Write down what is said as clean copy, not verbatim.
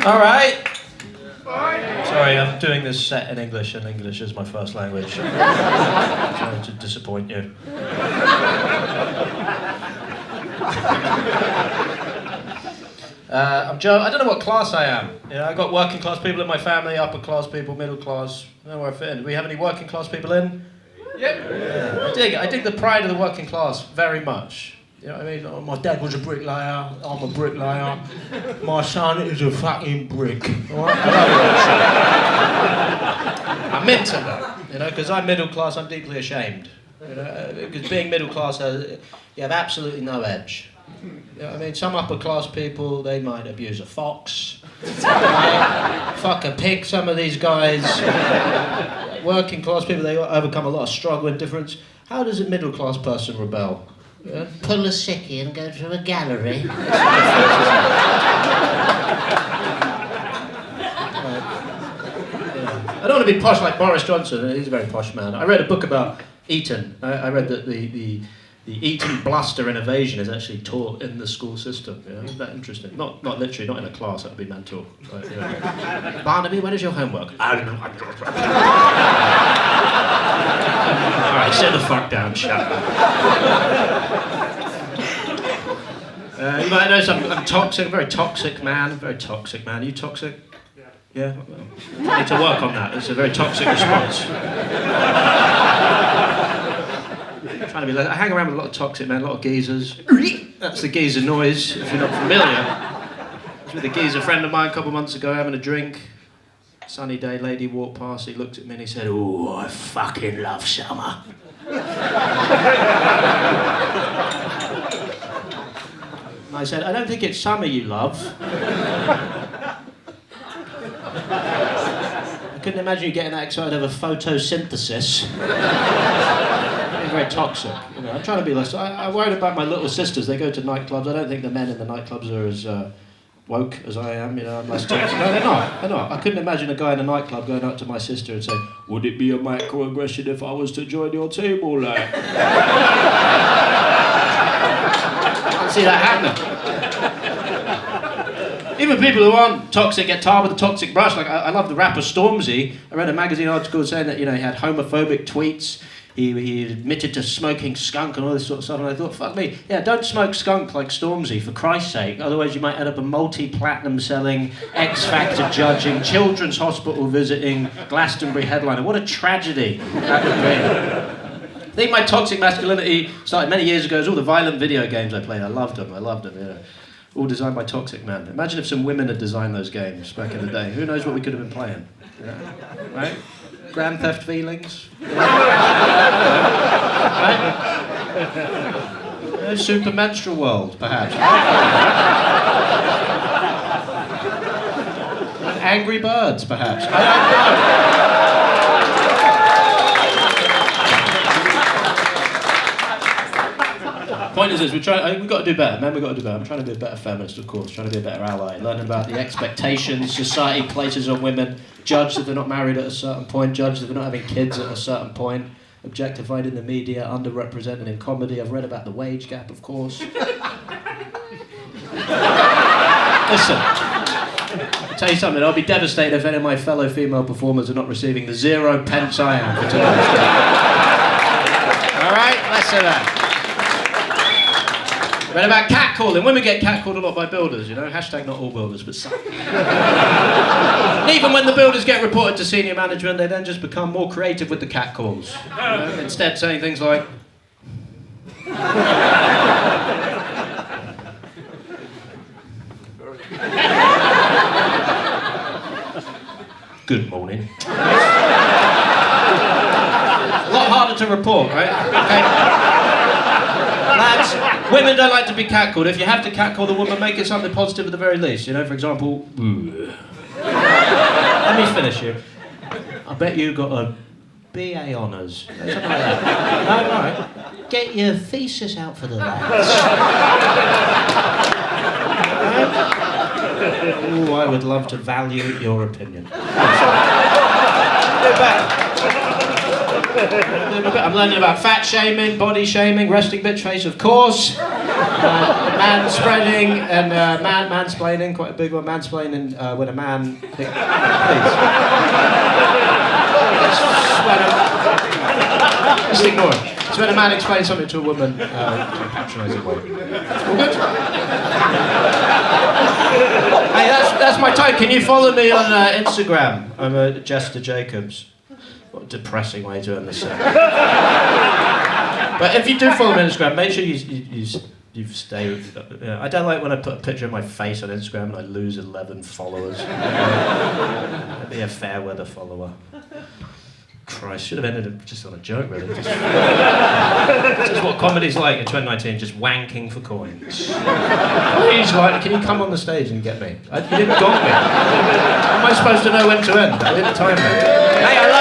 All right. Sorry, I'm doing this set in English, and English is my first language. I'm trying to disappoint you. I'm Joe. I don't know what class I am. You know, I've got working class people in my family, upper class people, middle class. I don't know where I fit in. Do we have any working class people in? Yep. Yeah, I dig the pride of the working class very much. You know what I mean? Oh, my dad was a bricklayer, I'm a bricklayer, my son is a fucking brick. All right? I'm into that, you know, because I'm middle class, I'm deeply ashamed. You know, because being middle class, you have absolutely no edge. You know what I mean? Some upper class people, they might abuse a fox, fuck a pig, some of these guys. Working class people, they overcome a lot of struggle and difference. How does a middle class person rebel? Yeah. Pull a sickie and go to a gallery. I don't want to be posh like Boris Johnson. He's a very posh man. I read a book about Eton. I read that the Eton bluster innovation is actually taught in the school system. Yeah, isn't that interesting? Not literally, not in a class. That would be mental. But, you know. Barnaby, when is your homework? All right, sit the fuck down, shut up. You might notice I'm toxic, a very toxic man. Are you toxic? Yeah? Well, I need to work on that. It's a very toxic response. Trying to be. I hang around with a lot of toxic men, a lot of geezers. That's the geezer noise, if you're not familiar. I was with a geezer friend of mine a couple of months ago having a drink. Sunny day, lady walked past, he looked at me and he said, "Ooh, I fucking love summer." And I said, "I don't think it's summer you love." I couldn't imagine you getting that excited over photosynthesis. Very toxic. You know, I'm trying to be less. I worried about my little sisters. They go to nightclubs. I don't think the men in the nightclubs are as woke as I am. You know, I'm less toxic. No, they're not. They're not. I couldn't imagine a guy in a nightclub going up to my sister and saying, "Would it be a microaggression if I was to join your table, lad?" I can't see that happening. Even people who aren't toxic get tarred with a toxic brush. Like I love the rapper Stormzy. I read a magazine article saying that, you know, he had homophobic tweets. He admitted to smoking skunk and all this sort of stuff, and I thought, fuck me, yeah, don't smoke skunk like Stormzy, for Christ's sake, otherwise you might end up a multi-platinum selling, X Factor judging, children's hospital visiting, Glastonbury headliner. What a tragedy that would be. I think my toxic masculinity started many years ago. It was all the violent video games I played. I loved them, yeah. All designed by toxic men. Imagine if some women had designed those games back in the day. Who knows what we could have been playing? Yeah. Right? Grand Theft Feelings. Right? Super Menstrual World, perhaps. Angry Birds, perhaps. I don't know. Point is this, we've got to do better. Men, we've got to do better. I'm trying to be a better feminist, of course, trying to be a better ally, learning about the expectations society places on women, judge that they're not married at a certain point, judge that they're not having kids at a certain point, objectified in the media, underrepresented in comedy. I've read about the wage gap, of course. Listen, I'll tell you something, I'll be devastated if any of my fellow female performers are not receiving the 0 pence I am for tonight's show. All right, less of that. Read about catcalling. Women get catcalled a lot by builders, you know. Hashtag not all builders, but some. Even when the builders get reported to senior management, they then just become more creative with the catcalls. You know? Instead saying things like... "Good morning." A lot harder to report, right? Okay. Lads, women don't like to be catcalled. If you have to catcall the woman, make it something positive at the very least. You know, for example, let me finish here. "I bet you got a BA honours." Something like that. No, all right. "Get your thesis out for the lads." Oh, I would love to value your opinion. Do better. I'm learning about fat shaming, body shaming, resting bitch face, of course. Manspreading and mansplaining, quite a big one. Mansplaining when a man. Please. Just ignore it. It's when a man explains something to a woman in a patronising way. All good? Hey, that's my type. Can you follow me on Instagram? I'm Jester Jacobs. What a depressing way to end the set. But if you do follow me on Instagram, make sure you stay. I don't like when I put a picture of my face on Instagram and I lose 11 followers. I'd be a fair weather follower. Christ, should have ended just on a joke, really. This is what comedy's like in 2019, just wanking for coins. Please, can you come on the stage and get me? You didn't got me. How am I supposed to know when to end? I didn't time it. Hey, I love